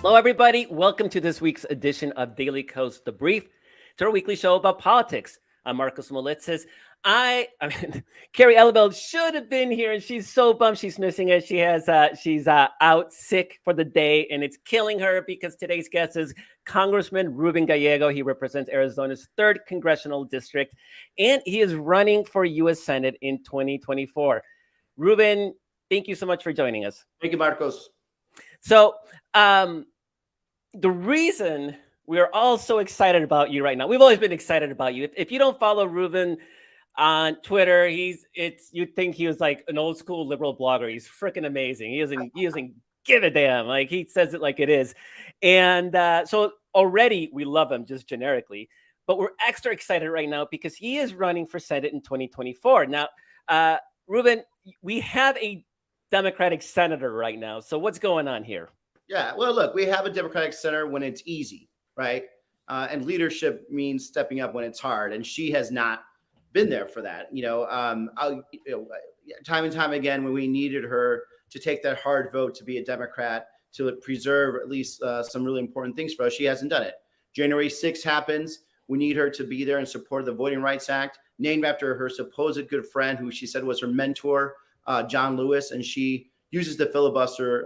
Hello, everybody. Welcome to this week's edition of Daily Coast The Brief. It's our weekly show about politics. I'm Marcos Molitzes. I mean, Carrie Elabel should have been here, and she's so bummed she's missing it. She's out sick for the day, and it's killing her because today's guest is Congressman Ruben Gallego. He represents Arizona's 3rd congressional district, and he is running for U.S. Senate in 2024. Ruben, thank you so much for joining us. Thank you, Marcos. So the reason we are all so excited about you right now, we've always been excited about you. If you don't follow Ruben on Twitter, you'd think he was like an old school liberal blogger. He's freaking amazing. He doesn't give a damn. Like, he says it like it is. And so already we love him just generically, but we're extra excited right now because he is running for Senate in 2024. Now, Ruben, we have a Democratic senator right now. So what's going on here? Yeah, well, look, we have a Democratic senator when it's easy, right? And leadership means stepping up when it's hard. And she has not been there for that. Time and time again, when we needed her to take that hard vote to be a Democrat, to preserve at least some really important things for us, she hasn't done it. January 6th happens. We need her to be there in support of the Voting Rights Act, named after her supposed good friend, who she said was her mentor, John Lewis, and she uses the filibuster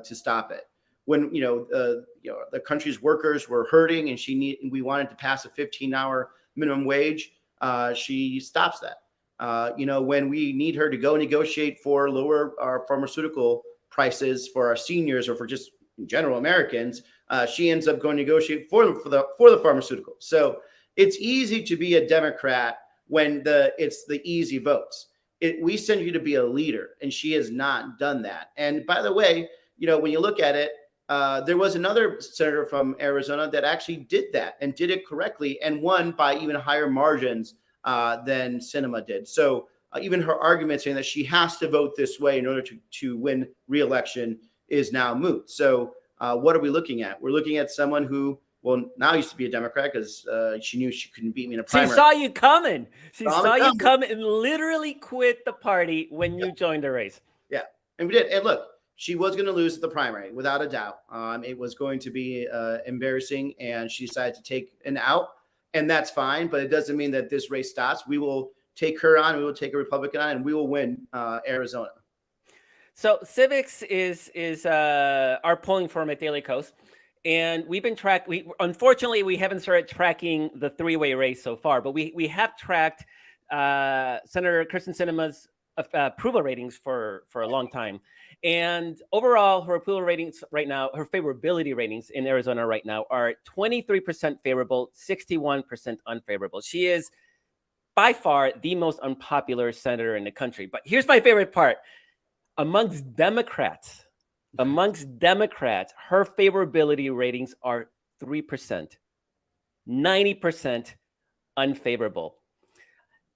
to stop it. When the country's workers were hurting, and we wanted to pass a 15-hour minimum wage, she stops that. When we need her to go negotiate for lower our pharmaceutical prices for our seniors or for just in general Americans, she ends up going to negotiate for the pharmaceutical. So it's easy to be a Democrat when it's the easy votes. We send you to be a leader, and she has not done that. And by the way, when you look at it, there was another senator from Arizona that actually did that and did it correctly and won by even higher margins than Sinema did. So even her argument saying that she has to vote this way in order to win re-election is now moot. So what are we looking at? We're looking at someone who, well, now used to be a Democrat because she knew she couldn't beat me in a primary. She saw you coming. She saw you coming and literally quit the party when you joined the race. Yeah, and we did. And look, she was going to lose the primary without a doubt. It was going to be embarrassing, and she decided to take an out, and that's fine. But it doesn't mean that this race stops. We will take her on. We will take a Republican on, and we will win Arizona. So Civics is our polling firm at Daily Coast. And we've been unfortunately, we haven't started tracking the 3-way race so far, but we have tracked Senator Kyrsten Sinema's approval ratings for a long time. And overall, her approval ratings right now, her favorability ratings in Arizona right now are 23% favorable, 61% unfavorable. She is by far the most unpopular senator in the country. But here's my favorite part. Amongst Democrats, her favorability ratings are 3%, 90% unfavorable.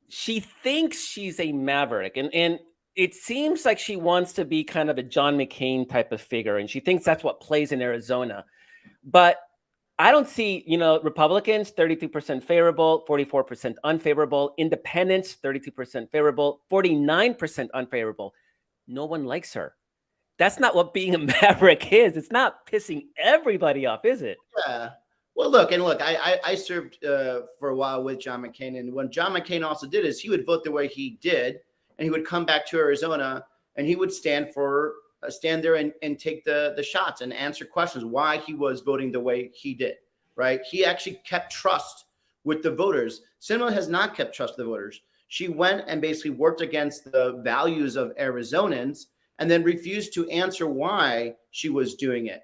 She thinks she's a maverick, and it seems like she wants to be kind of a John McCain type of figure, and she thinks that's what plays in Arizona. But I don't see, Republicans, 32% favorable, 44% unfavorable, independents, 32% favorable, 49% unfavorable. No one likes her. That's not what being a maverick is. It's not pissing everybody off, is it? Yeah. Well, look, I served for a while with John McCain. And what John McCain also did is he would vote the way he did, and he would come back to Arizona, and he would stand there and take the shots and answer questions why he was voting the way he did, right? He actually kept trust with the voters. Sinema has not kept trust with the voters. She went and basically worked against the values of Arizonans, and then refused to answer why she was doing it.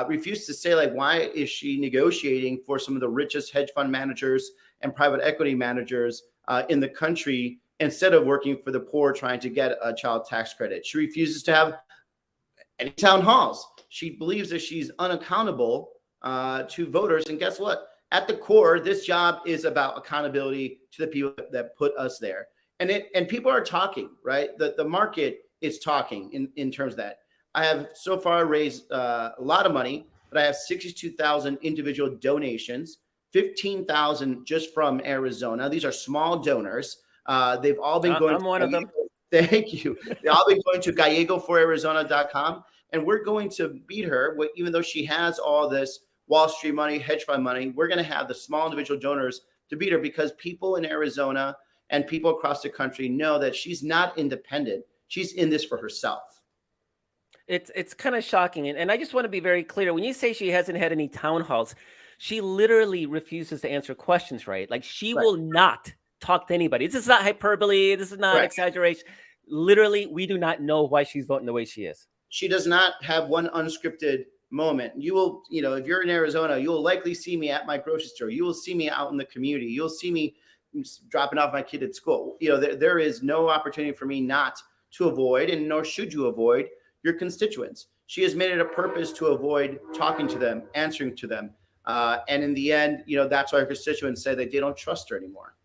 Refused to say, why is she negotiating for some of the richest hedge fund managers and private equity managers in the country instead of working for the poor trying to get a child tax credit. She refuses to have any town halls. She believes that she's unaccountable to voters. And guess what? At the core, this job is about accountability to the people that put us there. And people are talking, right? The market is talking in terms of that. I have so far raised a lot of money, but I have 62,000 individual donations, 15,000 just from Arizona. These are small donors. They've all been going. I'm one of them. Thank you. They've all been going to GallegoForArizona.com. and we're going to beat her. Even though she has all this Wall Street money, hedge fund money, we're going to have the small individual donors to beat her, because people in Arizona and people across the country know that she's not independent. She's in this for herself. It's kind of shocking. And I just want to be very clear. When you say she hasn't had any town halls, she literally refuses to answer questions, right? Like, she Right. will not talk to anybody. This is not hyperbole. This is not Correct. exaggeration. Literally, we do not know why she's voting the way she is. She does not have one unscripted moment. You will, if you're in Arizona, you will likely see me at my grocery store. You will see me out in the community. You'll see me dropping off my kid at school. There is no opportunity for me not to avoid, and nor should you avoid, your constituents. She has made it a purpose to avoid talking to them, answering to them. And in the end, that's why her constituents say that they don't trust her anymore.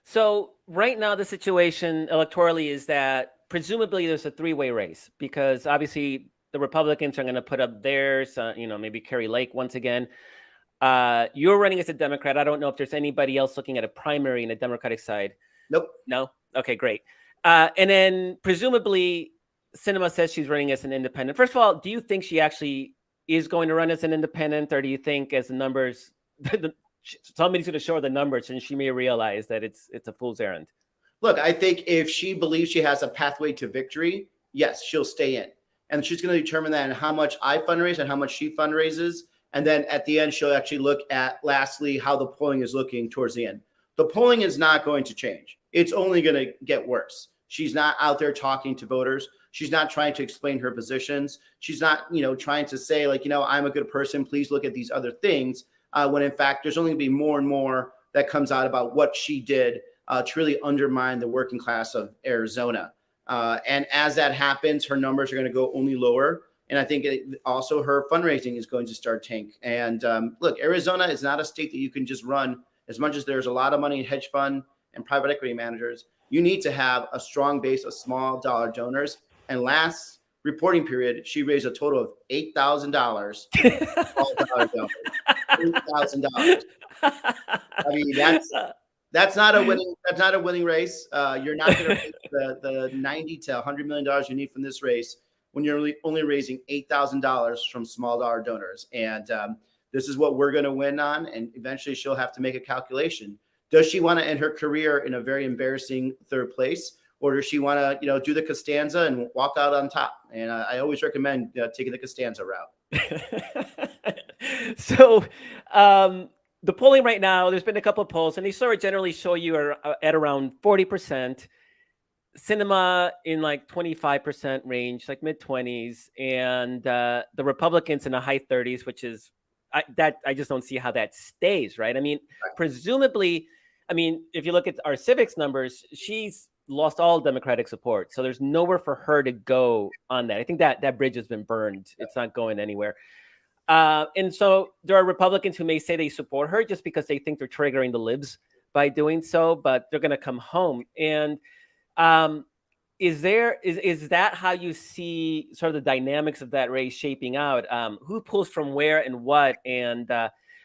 So right now, the situation electorally is that presumably there's a three-way race, because obviously the Republicans are going to put up theirs, maybe Carrie Lake once again. You're running as a Democrat. I don't know if there's anybody else looking at a primary in the Democratic side. Nope. No? Okay, great. And then presumably Sinema says she's running as an independent. First of all, do you think she actually is going to run as an independent, or do you think, as the numbers, somebody's going to show her the numbers and she may realize that it's a fool's errand? Look, I think if she believes she has a pathway to victory, yes, she'll stay in. And she's going to determine that in how much I fundraise and how much she fundraises. And then at the end, she'll actually look at, lastly, how the polling is looking towards the end. The polling is not going to change. It's only going to get worse. She's not out there talking to voters. She's not trying to explain her positions. She's not, trying to say, like, I'm a good person, please look at these other things. When in fact, there's only going to be more and more that comes out about what she did to really undermine the working class of Arizona. And as that happens, her numbers are going to go only lower. And I think also her fundraising is going to start tank. And look, Arizona is not a state that you can just run. As much as there's a lot of money in hedge fund and private equity managers, you need to have a strong base of small dollar donors. And last reporting period, she raised a total of $8,000. $8,000. I mean, that's not a winning. That's not a winning race. You're not going to raise the $90 to $100 million you need from this race when you're only raising $8,000 from small dollar donors. And this is what we're going to win on. And eventually, she'll have to make a calculation. Does she want to end her career in a very embarrassing third place, or does she want to, do the Costanza and walk out on top? And I always recommend taking the Costanza route. So the polling right now, there's been a couple of polls, and they sort of generally show you are at around 40%. Sinema in like 25% range, like mid-20s, and the Republicans in the high 30s, which is I just don't see how that stays, right? I mean, presumably, if you look at our civics numbers, she's lost all Democratic support. So there's nowhere for her to go on that. I think that bridge has been burned. It's not going anywhere. And so there are Republicans who may say they support her just because they think they're triggering the libs by doing so, but they're going to come home. And is that how you see sort of the dynamics of that race shaping out? Who pulls from where and what, and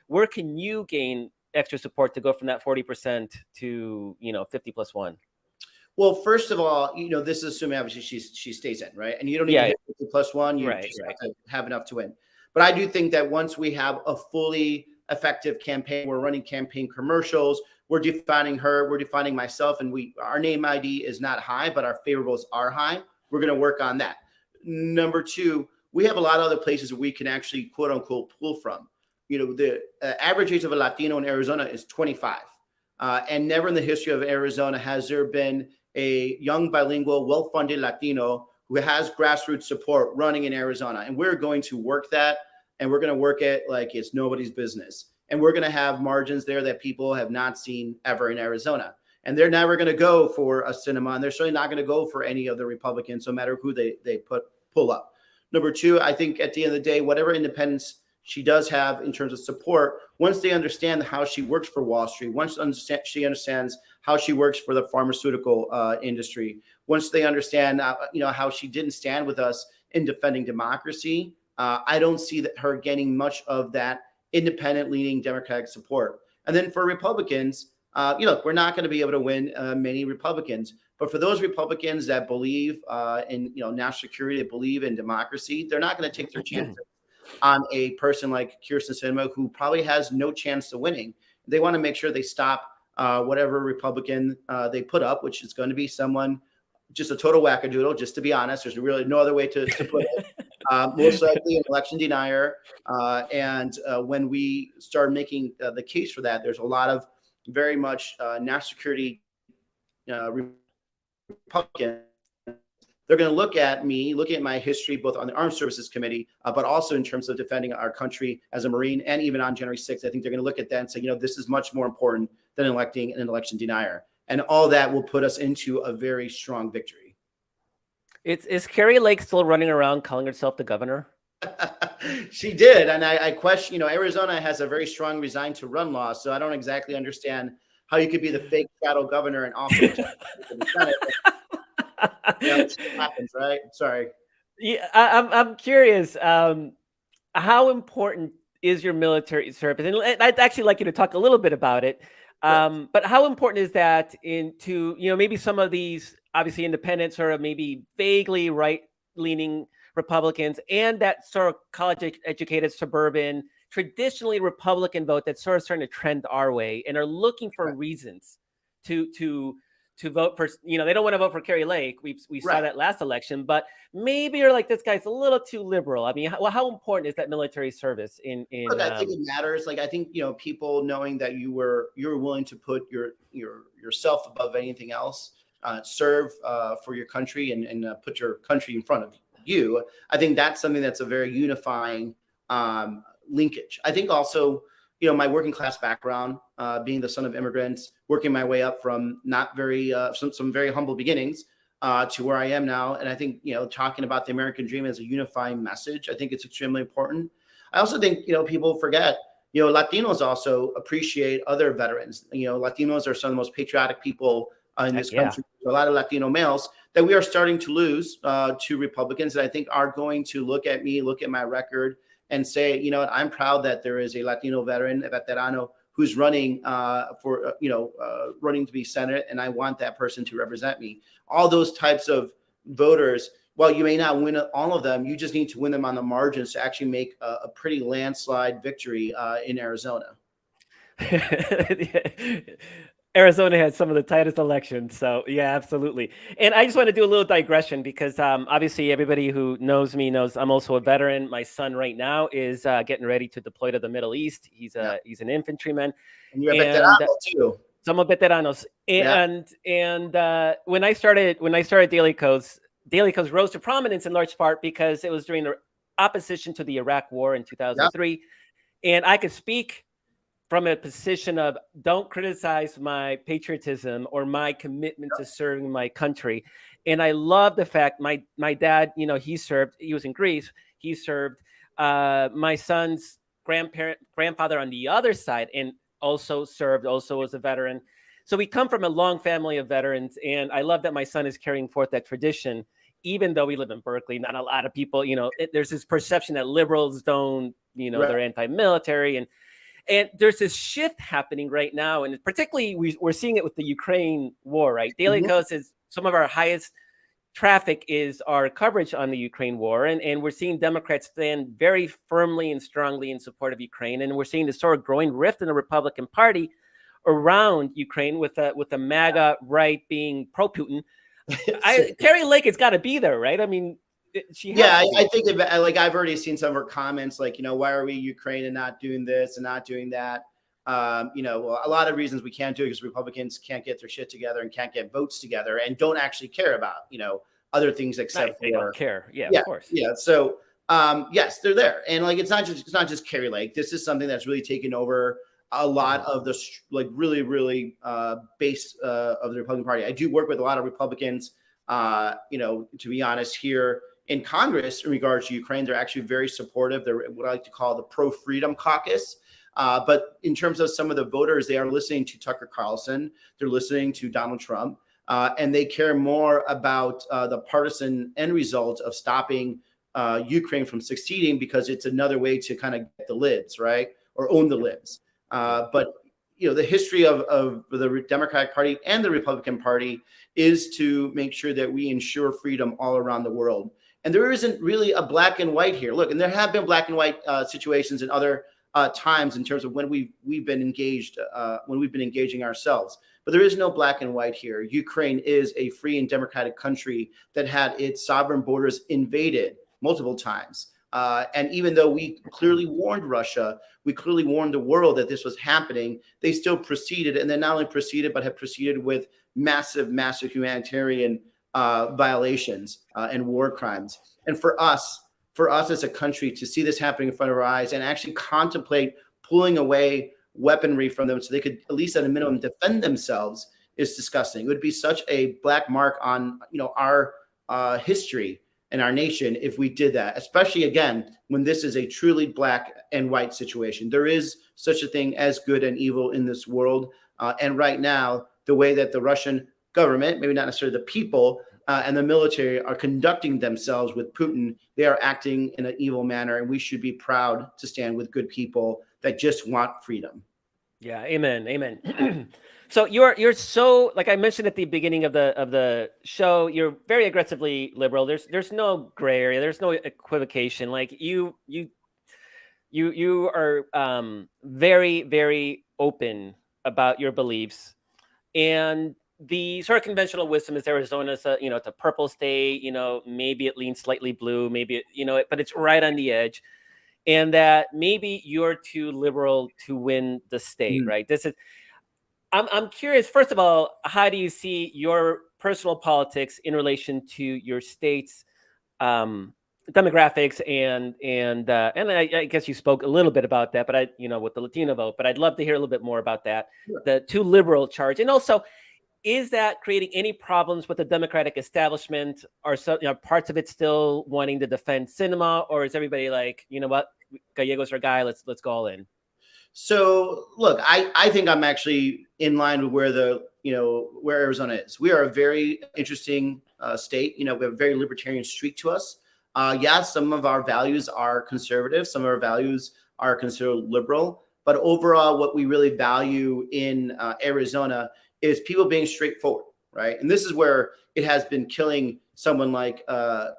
where can you gain extra support to go from that 40% to 50+1? Well, first of all, this is assuming obviously she stays in, right? And you don't need to hit 50+1. You just have to have enough to win. But I do think that once we have a fully effective campaign, we're running campaign commercials, we're defining her, we're defining myself, and our name ID is not high, but our favorables are high. We're going to work on that. Number two, we have a lot of other places we can actually quote unquote pull from. The average age of a Latino in Arizona is 25. And never in the history of Arizona has there been a young bilingual, well-funded Latino who has grassroots support running in Arizona. And we're going to work that, and we're going to work it like it's nobody's business. And we're going to have margins there that people have not seen ever in Arizona. And they're never going to go for a Sinema, and they're certainly not going to go for any of the Republicans, no matter who they pull up. Number two, I think at the end of the day, whatever independence she does have in terms of support, once they understand how she works for Wall Street, once she understands how she works for the pharmaceutical industry, once they understand how she didn't stand with us in defending democracy, I don't see her getting much of that independent leaning Democratic support. And then for Republicans, Look, we're not going to be able to win many Republicans, but for those Republicans that believe in national security, that believe in democracy, they're not going to take their chances on a person like Kirsten Sinema, who probably has no chance to winning. They want to make sure they stop whatever Republican they put up, which is going to be someone just a total wackadoodle. Just to be honest, there's really no other way to put it. Most likely an election denier. And when we start making the case for that, there's a lot of very much national security Republicans. They're going to look at me, looking at my history, both on the Armed Services Committee, but also in terms of defending our country as a Marine, and even on January 6th. I think they're going to look at that and say, this is much more important than electing an election denier. And all that will put us into a very strong victory. Is Carrie Lake still running around calling herself the governor? She did. And I question, Arizona has a very strong resign to run law. So I don't exactly understand how you could be the fake shadow governor and also the Senate. It happens, right? Sorry. Yeah, I'm curious. How important is your military service? And I'd actually like you to talk a little bit about it. But how important is that into maybe some of these obviously independent, sort of maybe vaguely right-leaning Republicans, and that sort of college-educated suburban, traditionally Republican vote that's sort of starting to trend our way and are looking for reasons to vote for, they don't want to vote for Carrie Lake. We saw that last election, but maybe you're like, this guy's a little too liberal. I mean, how important is that military service in Look, I think it matters. Like, I think, people knowing that you were willing to put yourself above anything else, serve for your country and put your country in front of you. I think that's something that's a very unifying linkage. I think also, my working class background, being the son of immigrants, working my way up from not very some very humble beginnings to where I am now. And I think, talking about the American dream as a unifying message, I think it's extremely important. I also think, people forget, Latinos also appreciate other veterans. Latinos are some of the most patriotic people in this country. A lot of Latino males that we are starting to lose to Republicans that I think are going to look at me, look at my record, and say, I'm proud that there is a Latino veteran, a veterano, who's running running to be Senate, and I want that person to represent me. All those types of voters, while you may not win all of them, you just need to win them on the margins to actually make a pretty landslide victory in Arizona. Arizona had some of the tightest elections. So yeah, absolutely. And I just want to do a little digression because obviously everybody who knows me knows I'm also a veteran. My son right now is getting ready to deploy to the Middle East. He's an infantryman. And you're a veterano too. Somos veteranos. And when I started Daily Codes rose to prominence in large part because it was during the opposition to the Iraq War in 2003. And I could speak from a position of don't criticize my patriotism or my commitment to serving my country. And I love the fact my dad, he served, he was in Greece. He served my son's grandfather on the other side and also served, also was a veteran. So we come from a long family of veterans. And I love that my son is carrying forth that tradition, even though we live in Berkeley. Not a lot of people, there's this perception that liberals don't, they're anti-military. And there's this shift happening right now. And particularly we're seeing it with the Ukraine war, right? Daily Coast is some of our highest traffic is our coverage on the Ukraine war. And we're seeing Democrats stand very firmly and strongly in support of Ukraine. And we're seeing this sort of growing rift in the Republican Party around Ukraine with the MAGA right being pro-Putin. Carrie Lake has got to be there, right? I mean, I think I've already seen some of her comments, like, why are we Ukraine and not doing this and not doing that? A lot of reasons we can't do it because Republicans can't get their shit together and can't get votes together and don't actually care about, other things except they don't care. Yeah, of course. Yeah. So, yes, they're there. And it's not just Carrie Lake. This is something that's really taken over a lot of the really base of the Republican Party. I do work with a lot of Republicans, to be honest, here in Congress in regards to Ukraine. They're actually very supportive. They're what I like to call the pro-freedom caucus. But in terms of some of the voters, they are listening to Tucker Carlson. They're listening to Donald Trump. And they care more about the partisan end result of stopping Ukraine from succeeding because it's another way to kind of get the libs, right? Or own the libs. But the history of the Democratic Party and the Republican Party is to make sure that we ensure freedom all around the world. And there isn't really a black and white here. Look, and there have been black and white situations in other times in terms of when we've been engaged, when we've been engaging ourselves. But there is no black and white here. Ukraine is a free and democratic country that had its sovereign borders invaded multiple times. And even though we clearly warned Russia, we clearly warned the world that this was happening, they still proceeded. And they not only proceeded, but have proceeded with massive, massive humanitarian violations and war crimes. And for us as a country to see this happening in front of our eyes and actually contemplate pulling away weaponry from them so they could at least at a minimum defend themselves is disgusting. It would be such a black mark on our history and our nation if we did that, especially again when this is a truly black and white situation. There is such a thing as good and evil in this world, and right now the way that the Russian government, maybe not necessarily the people, and the military are conducting themselves with Putin, they are acting in an evil manner, and we should be proud to stand with good people that just want freedom. Yeah, amen. So you're so, like I mentioned at the beginning of the show, you're very aggressively liberal. There's no gray area. There's no equivocation. Like you are very, very open about your beliefs, and the sort of conventional wisdom is Arizona's it's a purple state. Maybe it leans slightly blue, maybe but it's right on the edge. And that maybe you're too liberal to win the state, right? I'm curious, first of all, how do you see your personal politics in relation to your state's demographics and I guess you spoke a little bit about that, but with the Latino vote, but I'd love to hear a little bit more about that, Sure. The too liberal charge. And also, is that creating any problems with the Democratic establishment? Are some parts of it still wanting to defend cinema, or is everybody like, you know what, Gallego's our guy, let's go all in? So look, I think I'm actually in line with where Arizona is. We are a very interesting state. We have a very libertarian streak to us. Some of our values are conservative, some of our values are considered liberal, but overall, what we really value in Arizona is people being straightforward, right? And this is where it has been killing someone like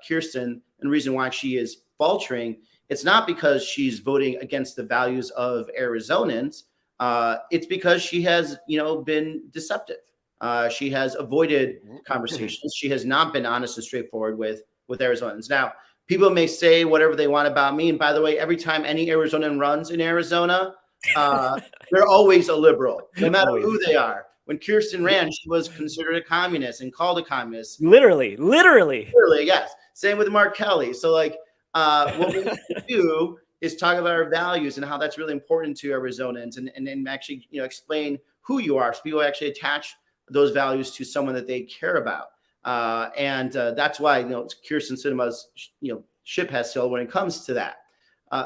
Kirsten, and the reason why she is faltering. It's not because she's voting against the values of Arizonans. It's because she has, been deceptive. She has avoided conversations. She has not been honest and straightforward with Arizonans. Now, people may say whatever they want about me. And by the way, every time any Arizonan runs in Arizona, they're always a liberal, no matter who they are. When Kirsten ran, she was considered a communist and called a communist. Literally, yes. Same with Mark Kelly. So what we need to do is talk about our values and how that's really important to Arizonans, and actually explain who you are, so people actually attach those values to someone that they care about. And that's why Kirsten Sinema's ship has sailed when it comes to that.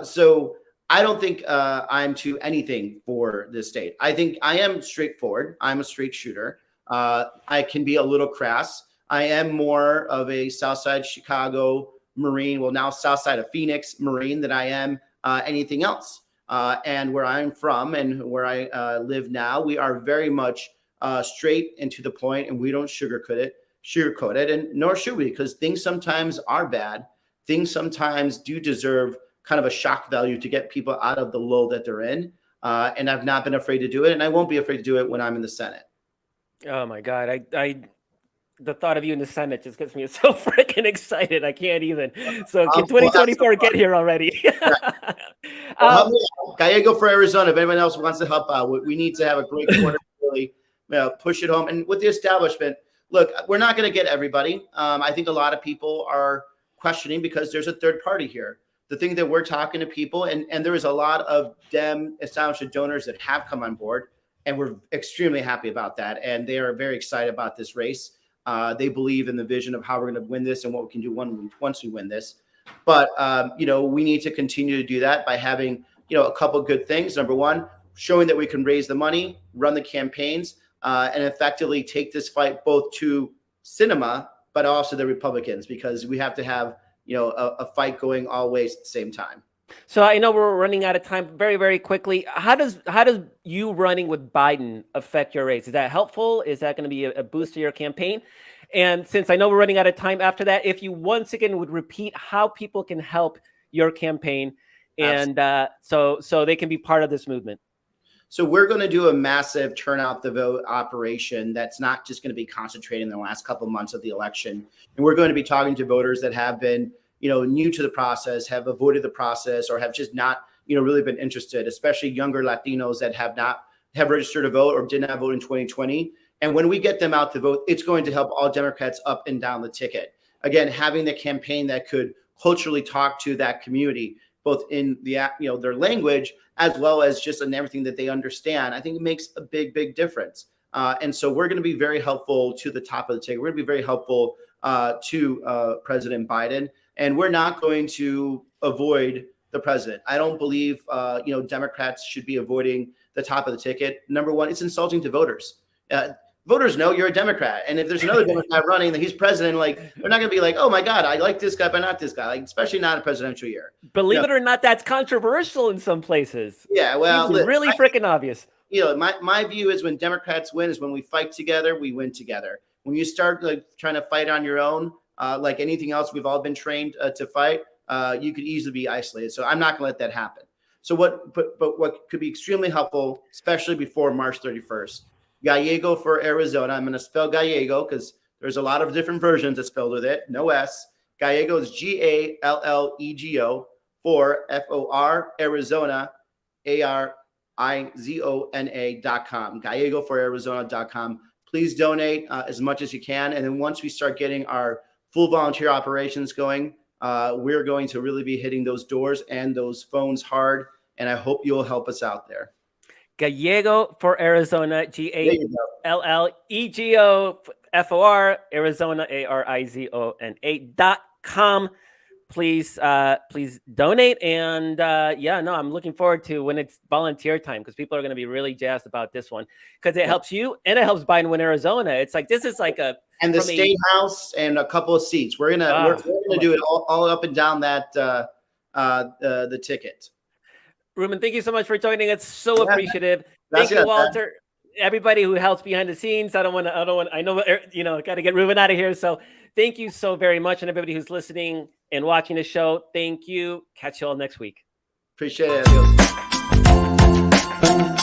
So I don't think I'm to anything for this state. I think I am straightforward. I'm a straight shooter. I can be a little crass. I am more of a Southside Chicago Marine, well, now south side of Phoenix Marine, than I am anything else. And where I'm from and where I live now, we are very much straight and to the point, and we don't sugarcoat it, and nor should we, because things sometimes are bad. Things sometimes do deserve kind of a shock value to get people out of the lull that they're in. And I've not been afraid to do it, and I won't be afraid to do it when I'm in the Senate. Oh my God. The thought of you in the Senate just gets me so freaking excited. I can't even. So can 2024 get here already? Gallego for Arizona. If anyone else wants to help out, we need to have a great quarter to really push it home. And with the establishment, look, we're not going to get everybody. I think a lot of people are questioning because there's a third party here. The thing that we're talking to people, and there is a lot of Dem establishment donors that have come on board, and we're extremely happy about that. And they are very excited about this race. They believe in the vision of how we're going to win this and what we can do once we win this. But, we need to continue to do that by having, a couple of good things. Number one, showing that we can raise the money, run the campaigns, and effectively take this fight both to cinema, but also the Republicans, because we have to have, a fight going all ways at the same time. So I know we're running out of time. Very, very quickly, how does you running with Biden affect your race? Is that helpful? Is that going to be a boost to your campaign? And since I know we're running out of time after that, if you once again would repeat how people can help your campaign, and so they can be part of this movement. So we're going to do a massive turn out the vote operation that's not just going to be concentrated in the last couple of months of the election. And we're going to be talking to voters that have been, new to the process, have avoided the process, or have just not, really been interested, especially younger Latinos that have registered to vote or did not vote in 2020. And when we get them out to vote, it's going to help all Democrats up and down the ticket. Again, having the campaign that could culturally talk to that community, both in the their language as well as just in everything that they understand, I think it makes a big, big difference. And so we're going to be very helpful to the top of the ticket. We're going to be very helpful to President Biden, and we're not going to avoid the president. I don't believe Democrats should be avoiding the top of the ticket. Number one, it's insulting to voters. Voters know you're a Democrat, and if there's another Democrat running that he's president, like, they're not going to be like, oh my God, I like this guy, but not this guy. Like, especially not a presidential year. Believe it or not, that's controversial in some places. Yeah, well, it's really freaking obvious. My view is when Democrats win is when we fight together, we win together. When you start trying to fight on your own, like anything else we've all been trained to fight, you could easily be isolated. So I'm not going to let that happen. So what could be extremely helpful, especially before March 31st, Gallego for Arizona. I'm going to spell Gallego because there's a lot of different versions that spelled with it. No S. Gallego is Gallego for FOR Arizona, ARIZONA.com. Gallego for Arizona.com. Please donate as much as you can. And then once we start getting our full volunteer operations going, we're going to really be hitting those doors and those phones hard. And I hope you'll help us out there. Gallego for Arizona, Gallego for Arizona, ARIZONA.com. Please donate. And I'm looking forward to when it's volunteer time, because people are going to be really jazzed about this one, because it helps you and it helps Biden win Arizona. It's like, this is like and the state house and a couple of seats. We're gonna do it all up and down that the ticket. Ruben, thank you so much for joining us. So appreciative. Thank you, Walter. Everybody who helps behind the scenes. I know, got to get Ruben out of here. So thank you so very much. And everybody who's listening and watching the show, thank you. Catch you all next week. Appreciate it.